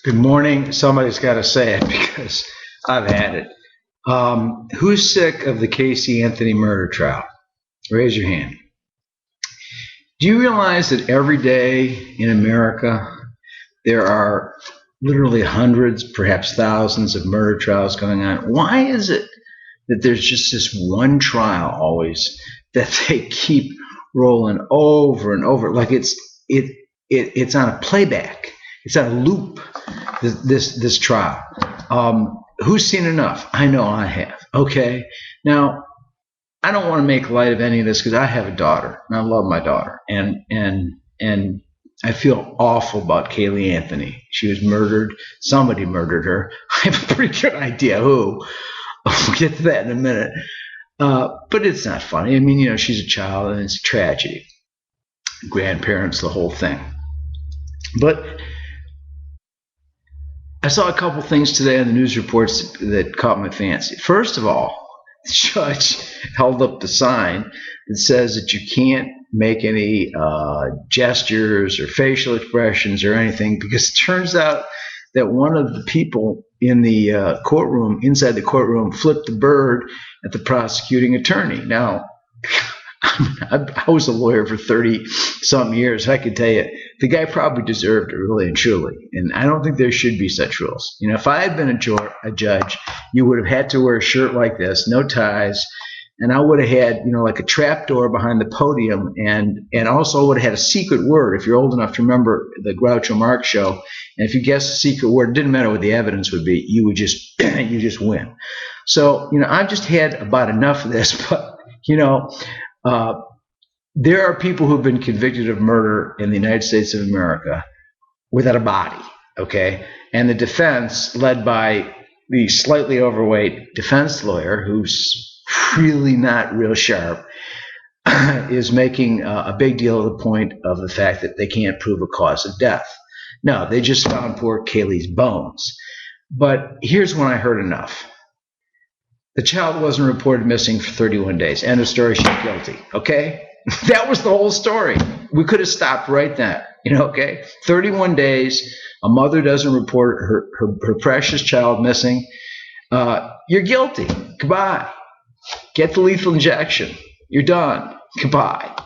Good morning. Somebody's got to say it because I've had it. Who's sick of the Casey Anthony murder trial? Raise your hand. Do you realize that every day in America there are literally hundreds, perhaps thousands of murder trials going on? Why is it that there's just this one trial always that they keep rolling over and over, like it's on a playback, it's on a loop? This trial. Who's seen enough? I know I have. Okay. Now, I don't want to make light of any of this because I have a daughter and I love my daughter, and I feel awful about Caylee Anthony. She was murdered. Somebody murdered her. I have a pretty good idea who. We'll get to that in a minute. But it's not funny. I mean, she's a child and it's a tragedy. Grandparents, the whole thing. But I saw a couple things today on the news reports that caught my fancy. First of all, the judge held up the sign that says that you can't make any gestures or facial expressions or anything, because it turns out that one of the people in the courtroom, inside the courtroom, flipped the bird at the prosecuting attorney. Now, I was a lawyer for 30-some years. I can tell you, the guy probably deserved it, really and truly. And I don't think there should be such rules. If I had been a judge, you would have had to wear a shirt like this, no ties, and I would have had, like a trap door behind the podium, and also would have had a secret word. If you're old enough to remember the Groucho Marx show, and if you guessed the secret word, it didn't matter what the evidence would be, you would just you just win. So I've just had about enough of this, but there are people who've been convicted of murder in the United States of America without a body, okay? And the defense, led by the slightly overweight defense lawyer, who's really not real sharp, is making a big deal of the point of the fact that they can't prove a cause of death. No, they just found poor Caylee's bones. But here's when I heard enough. The child wasn't reported missing for 31 days. End of story. She's guilty. Okay? That was the whole story. We could have stopped right there. Okay? 31 days. A mother doesn't report her precious child missing. You're guilty. Goodbye. Get the lethal injection. You're done. Goodbye.